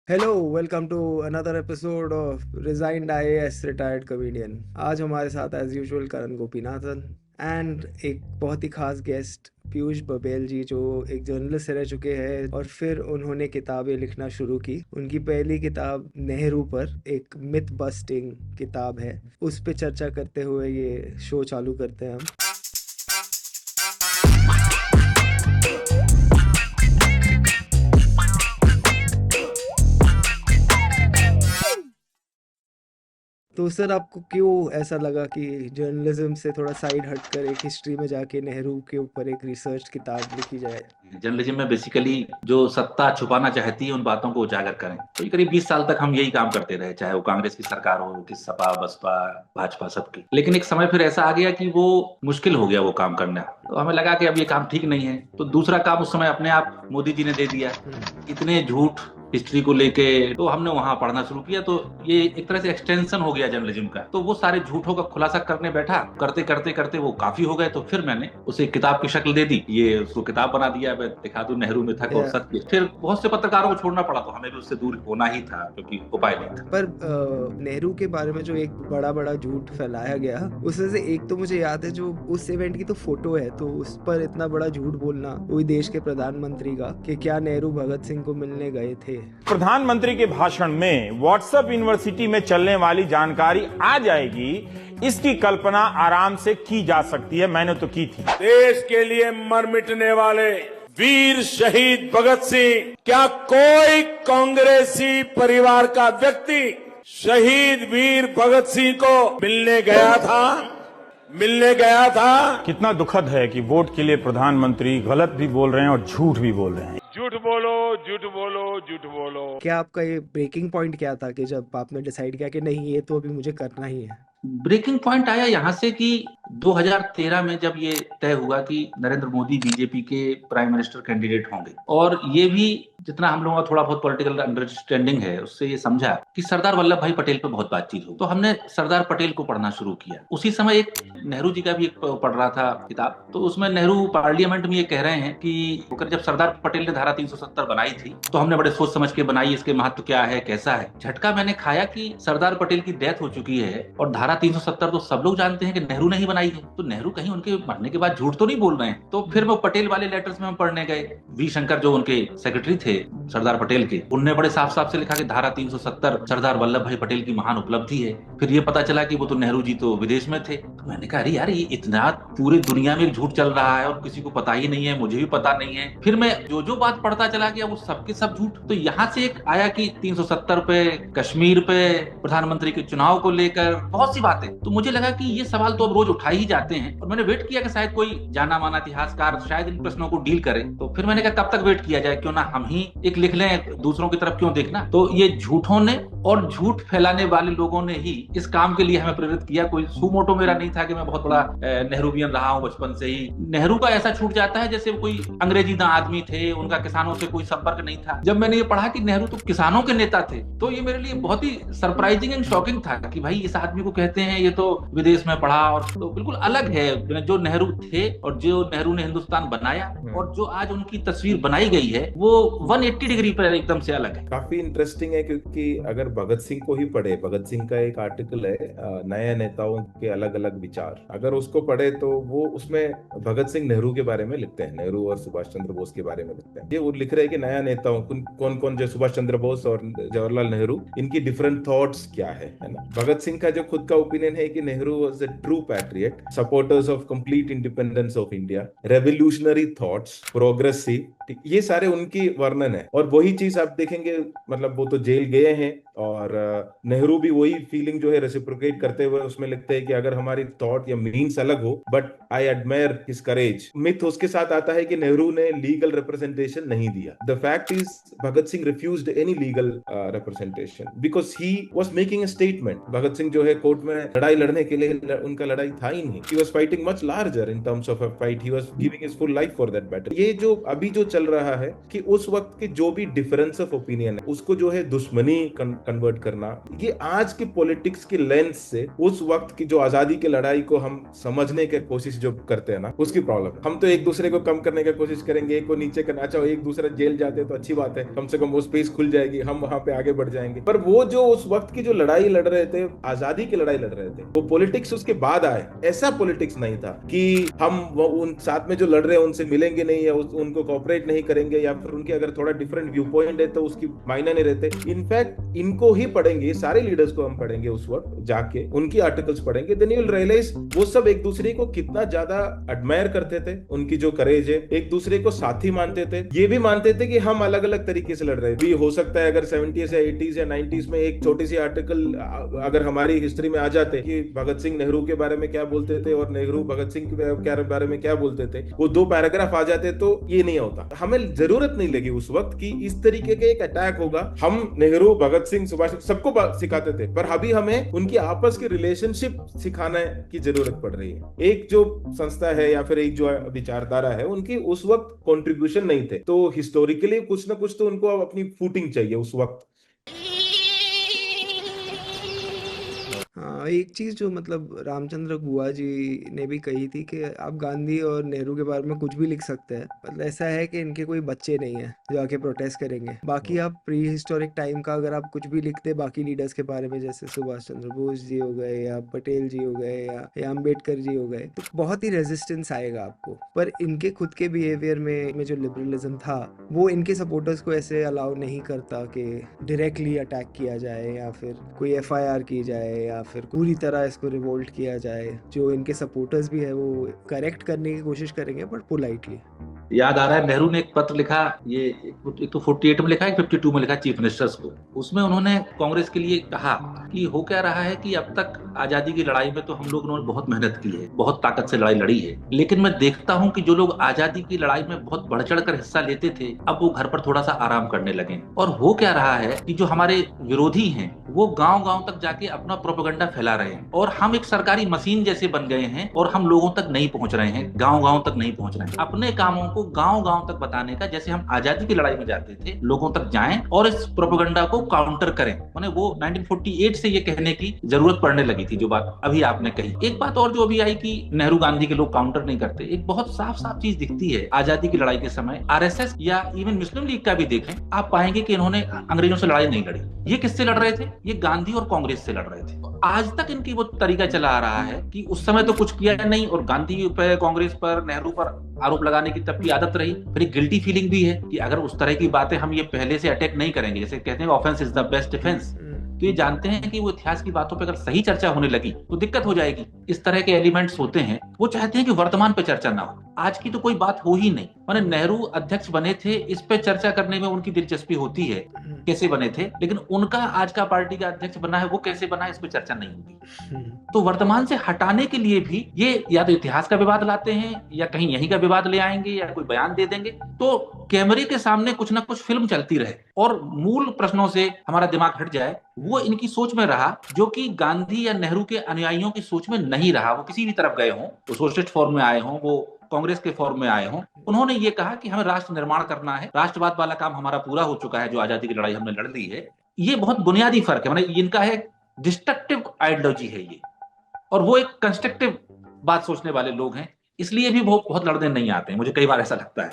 Hello, welcome to another episode of resigned IAS retired comedian. आज हमारे साथ एज यूजुअल करण गोपीनाथन एंड एक बहुत ही खास गेस्ट पीयूष बबेल जी, जो एक जर्नलिस्ट रह चुके हैं और फिर उन्होंने किताबें लिखना शुरू की। उनकी पहली किताब नेहरू पर एक मिथ बस्टिंग किताब है, उस पे चर्चा करते हुए ये शो चालू करते हैं हम। तो सर, आपको क्यों ऐसा लगा कि जर्नलिज्म से थोड़ा साइड हटकर एक हिस्ट्री में जाके नेहरू के ऊपर एक रिसर्च किताब लिखी जाए? जर्नलिज्म में बेसिकली जो सत्ता छुपाना चाहती है उन बातों को उजागर करें। तो ये करीब 20 साल तक हम यही काम करते रहे, चाहे वो कांग्रेस की सरकार हो कि सपा बसपा भाजपा सबकी। लेकिन एक समय फिर ऐसा आ गया कि वो मुश्किल हो गया वो काम करना। तो हमें लगा कि अब ये काम ठीक नहीं है, तो दूसरा काम उस समय अपने आप मोदी जी ने दे दिया। इतने झूठ हिस्ट्री को लेके तो हमने वहां पढ़ना शुरू किया। तो ये एक तरह से एक्सटेंशन हो गया जर्नलिज्म का। तो वो सारे झूठों का खुलासा करने बैठा, करते करते करते वो काफी हो गए। तो फिर मैंने उसे किताब की शक्ल दे दी, ये उसको किताब बना दिया। मैं दिखा दूं नेहरू मिथक और सत्य। फिर बहुत से पत्रकारों को छोड़ना पड़ा, तो हमें भी उससे दूर होना ही था क्योंकि उपाय नहीं था। पर नेहरू के बारे में जो एक बड़ा बड़ा झूठ फैलाया गया, उसमें से एक तो मुझे याद है, जो उस इवेंट की तो फोटो है, तो उस पर इतना बड़ा झूठ बोलना कोई देश के प्रधानमंत्री का कि क्या नेहरू भगत सिंह को मिलने गए थे। प्रधानमंत्री के भाषण में व्हाट्सएप यूनिवर्सिटी में चलने वाली जानकारी आ जाएगी, इसकी कल्पना आराम से की जा सकती है। मैंने तो की थी। देश के लिए मर मिटने वाले वीर शहीद भगत सिंह, क्या कोई कांग्रेसी परिवार का व्यक्ति शहीद वीर भगत सिंह को मिलने गया था? कितना दुखद है कि वोट के लिए प्रधानमंत्री गलत भी बोल रहे हैं और झूठ भी बोल रहे हैं। झूठ बोलो, झूठ बोलो, झूठ बोलो। क्या आपका ये ब्रेकिंग पॉइंट क्या था कि जब आपने डिसाइड किया कि नहीं, ये तो अभी मुझे करना ही है? ब्रेकिंग पॉइंट आया यहाँ से कि 2013 में जब ये तय हुआ कि नरेंद्र मोदी बीजेपी के प्राइम मिनिस्टर कैंडिडेट होंगे, और ये भी जितना हम लोगों का थोड़ा बहुत पॉलिटिकल अंडरस्टैंडिंग है उससे ये समझा कि सरदार वल्लभ भाई पटेल पे बहुत बातचीत हो। तो हमने सरदार पटेल को पढ़ना शुरू किया। उसी समय एक नेहरू जी का भी एक पढ़ रहा था किताब। तो उसमें नेहरू पार्लियामेंट में ये कह रहे हैं कि जब सरदार पटेल ने धारा 370 बनाई थी तो हमने बड़े सोच समझ के बनाई, इसके महत्व क्या है, कैसा है। झटका मैंने खाया कि सरदार पटेल की डेथ हो चुकी है और धारा 370 तो सब लोग जानते हैं कि नेहरू ने ही बनाई है। तो नेहरू कहीं उनके मरने के बाद झूठ तो नहीं बोल रहे हैं। तो फिर वो पटेल वाले लेटर्स में हम पढ़ने गए। वी शंकर जो उनके सेक्रेटरी थे सरदार पटेल के, उनने बड़े साफ साफ से लिखा कि धारा 370 सरदार वल्लभ भाई पटेल की महान उपलब्धि है। फिर ये पता चला कि वो तो नेहरू जी तो विदेश में थे। तो मैंने कहा अरे यार, ये इतना पूरे दुनिया में एक झूठ चल रहा है और किसी को पता ही नहीं है, मुझे भी पता नहीं है। फिर मैं जो बात पढ़ता चला गया वो सबके सब झूठ। तो यहाँ से एक आया कि 370 पे, कश्मीर पे, प्रधानमंत्री के चुनाव को लेकर बहुत सी बातें। तो मुझे लगा कि ये सवाल तो अब रोज उठाए ही जाते हैं, और मैंने वेट किया कि शायद कोई जाना माना इतिहासकार शायद इन प्रश्नों को डील करे। तो फिर मैंने कहा कब तक वेट किया जाए, क्यों ना हम ही एक लिख लें, दूसरों की तरफ क्यों देखना। तो ये झूठों ने और झूठ फैलाने वाले लोगों ने ही इस काम के लिए हमें प्रेरित किया। कोई सुमोटो मेरा नहीं था कि मैं बहुत बड़ा नेहरूवियन रहा हूं बचपन से ही। नेहरू का ऐसा छूट जाता है जैसे कोई अंग्रेजी दां आदमी थे, उनका किसानों से कोई संपर्क नहीं था। जब मैंने ये पढ़ा कि नेहरू तो किसानों के नेता थे, तो ये मेरे लिए बहुत ही सरप्राइजिंग एंड शॉकिंग था कि भाई इस आदमी को कहते हैं ये तो विदेश में पढ़ा, और तो बिल्कुल अलग है जो नेहरू थे और जो नेहरू ने हिंदुस्तान बनाया, और जो आज उनकी तस्वीर बनाई गई है वो 180 डिग्री पर एकदम से अलग है। काफी इंटरेस्टिंग है क्योंकि अगर भगत सिंह को ही पढ़े, भगत सिंह का एक आर्टिकल है नए नेताओं के अलग अलग विचार, अगर उसको पढ़े तो वो उसमें भगत सिंह नेहरू के बारे में लिखते हैं, नेहरू और सुभाष चंद्र बोस के बारे में लिखते हैं। ये वो लिख रहे हैं कि नया नेताओं कौन कौन, जो सुभाष चंद्र बोस और जवाहरलाल नेहरू, इनकी डिफरेंट थॉट्स क्या है ना। भगत सिंह का जो खुद का ओपिनियन है कि Nehru was a true patriot, supporters of complete independence of India, revolutionary thoughts, progressive, ये सारे उनकी वर्णन है। और वही चीज आप देखेंगे, मतलब वो तो जेल गए हैं और नेहरू भी वही फीलिंग जो है रेसिप्रोकेट करते हुए उसमें लिखते हैं कि अगर हमारी थॉट या मीन्स अलग हो, but I admire his courage. Myth उसके साथ आता है कि नेहरू ने लीगल रिप्रेजेंटेशन नहीं दिया। The fact is Bhagat Singh refused any legal representation because he was making a statement. Bhagat Singh जो है कोर्ट में लड़ाई लड़ने के लिए उनका लड़ाई था ही नहीं। He was fighting much larger in terms of a fight. He was giving his full life for that battle. ये जो अभी जो चल रहा है कि उस वक्त की जो भी डिफरेंस ऑफ ओपिनियन है उसको जो है दुश्मनी कन्वर्ट करना, ये आज की पॉलिटिक्स की लेंस से उस वक्त की जो आजादी की लड़ाई को हम समझने की कोशिश जो करते हैं ना, उसकी प्रॉब्लम। हम तो एक दूसरे को कम करने की कोशिश करेंगे, एक को नीचे करना, अच्छा एक दूसरे जेल जाते तो अच्छी बात है, कम से कम वो स्पेस खुल जाएगी, हम वहां पे आगे बढ़ जाएंगे। पर वो जो उस वक्त की जो लड़ाई लड़ रहे थे, आजादी की लड़ाई लड़ रहे थे, वो पॉलिटिक्स उसके बाद आए। ऐसा पॉलिटिक्स नहीं था कि हम वो उन साथ में जो लड़ रहे हैं उनसे मिलेंगे नहीं, या उनको कोऑपरेट नहीं करेंगे, या फिर उनके अगर थोड़ा डिफरेंट व्यू पॉइंट है तो उसकी मायने नहीं रहते। इनफैक्ट इनको ही पढ़ेंगे, सारे लीडर्स को हम पढ़ेंगे उस वक्त जाके, उनकी आर्टिकल्स पढ़ेंगे, देन यू विल रियलाइज वो सब एक दूसरे को कितना ज्यादा एडमायर करते थे, उनकी जो करेज है, एक दूसरे को साथी मानते थे, ये भी मानते थे कि हम अलग अलग तरीके से लड़ रहे हैं। भी हो सकता है अगर 70s या 80s या 90s में एक छोटी सी आर्टिकल अगर हमारी हिस्ट्री में आ जाते कि भगत सिंह नेहरू के बारे में क्या बोलते थे और नेहरू भगत सिंह के बारे में क्या बोलते थे, वो 2 पैराग्राफ आ जाते तो ये नहीं होता। हमें जरूरत नहीं लगी उस वक्त कि इस तरीके का एक अटैक होगा। हम नेहरू, भगत सिंह, सुभाष सबको सिखाते थे, पर अभी हमें उनकी आपस की रिलेशनशिप सिखाने की जरूरत पड़ रही है। एक जो संस्था है या फिर एक जो विचारधारा है, उनकी उस वक्त कंट्रीब्यूशन नहीं थे, तो हिस्टोरिकली कुछ ना कुछ तो उनको अपनी फूटिंग चाहिए उस वक्त। हाँ, एक चीज़ जो मतलब रामचंद्र गुहा जी ने भी कही थी कि आप गांधी और नेहरू के बारे में कुछ भी लिख सकते हैं, मतलब ऐसा है कि इनके कोई बच्चे नहीं है जो आके प्रोटेस्ट करेंगे। बाकी आप प्री हिस्टोरिक टाइम का अगर आप कुछ भी लिखते बाकी लीडर्स के बारे में, जैसे सुभाष चंद्र बोस जी हो गए या पटेल जी हो गए या अम्बेडकर जी हो गए, तो बहुत ही रेजिस्टेंस आएगा आपको। पर इनके खुद के बिहेवियर में जो लिबरलिज्म था, वो इनके सपोर्टर्स को ऐसे अलाउ नहीं करता कि डायरेक्टली अटैक किया जाए या फिर कोई FIR की जाए या फिर पूरी तरह इसको रिवोल्ट किया जाए। जो इनके सपोर्टर्स भी है वो करेक्ट करने की कोशिश करेंगे, बट पोलाइटली। याद आ रहा है, नेहरू ने एक पत्र लिखा, ये एक तो 48 में लिखा है, 52 में लिखा चीफ मिनिस्टर्स को। उसमें उन्होंने कांग्रेस के लिए कहा कि हो क्या रहा है कि अब तक आजादी की लड़ाई में तो हम लोगों ने बहुत मेहनत की है, बहुत ताकत से लड़ाई लड़ी है, लेकिन मैं देखता हूं कि जो लोग आजादी की लड़ाई में बहुत बढ़ चढ़ कर हिस्सा लेते थे, अब वो घर पर थोड़ा सा आराम करने लगे। और हो क्या रहा है कि जो हमारे विरोधी हैं वो गांव-गांव तक जाके अपना प्रोपेगेंडा फैला रहे हैं, और हम एक सरकारी मशीन जैसे बन गए हैं और हम लोगों तक नहीं पहुंच रहे हैं, गांव-गांव तक नहीं पहुंच रहे हैं। अपने कामों को गांव-गांव तक बताने का, जैसे हम आजादी की लड़ाई में जाते थे, लोगों तक जाएं और इस प्रोपेगेंडा को काउंटर करें। माने वो 1948 से ये कहने की जरूरत पड़ने लगी थी, जो बात अभी आपने कही। एक बात और जो अभी आई कि नेहरू गांधी के लोग काउंटर नहीं करते, एक बहुत साफ साफ चीज दिखती है आजादी की लड़ाई के समय। RSS या इवन मुस्लिम लीग का भी देखें, आप पाएंगे कि इन्होंने अंग्रेजों से लड़ाई नहीं लड़ी। ये किससे लड़ रहे थे? ये गांधी और कांग्रेस से लड़ रहे थे। आज तक इनकी वो तरीका चला आ रहा है कि उस समय तो कुछ किया नहीं, और गांधी पर, कांग्रेस पर, नेहरू पर आरोप लगाने की तब की आदत रही। फिर एक गिल्टी फीलिंग भी है कि अगर उस तरह की बातें हम ये पहले से अटैक नहीं करेंगे, जैसे कहते हैं offence is the best defence, तो ये जानते हैं कि वो इतिहास की बातों पे अगर सही चर्चा होने लगी तो दिक्कत हो जाएगी। इस तरह के एलिमेंट्स होते हैं, वो चाहते हैं कि वर्तमान पे चर्चा ना हो, आज की तो कोई बात हो ही नहीं। माने नेहरू अध्यक्ष बने थे, इस पे चर्चा करने में उनकी दिलचस्पी होती है, कैसे बने थे, लेकिन उनका आज का पार्टी का अध्यक्ष बना है, वो कैसे बना है, इस पे चर्चा नहीं होगी। तो वर्तमान से हटाने के लिए भी ये या तो इतिहास का विवाद लाते हैं, या कहीं यहीं का विवाद ले आएंगे, या कोई बयान दे देंगे, तो कैमरे के सामने कुछ ना कुछ फिल्म चलती रहे और मूल प्रश्नों से हमारा दिमाग हट जाए। वो इनकी सोच में रहा, जो कि गांधी या नेहरू के अनुयायियों की सोच में नहीं रहा। वो किसी भी तरफ गए हों, वो सोशलिस्ट फॉर्म में आए हों, वो कांग्रेस के फॉर्म में आए हों, उन्होंने ये कहा कि हमें राष्ट्र निर्माण करना है, राष्ट्रवाद वाला काम हमारा पूरा हो चुका है, जो आजादी की लड़ाई हमने लड़ ली है। ये बहुत बुनियादी फर्क है। माने इनका है डिस्ट्रक्टिव आइडियोलॉजी है ये, और वो एक कंस्ट्रक्टिव बात सोचने वाले लोग हैं, इसलिए भी वो बहुत लड़ने नहीं आते हैं, मुझे कई बार ऐसा लगता है।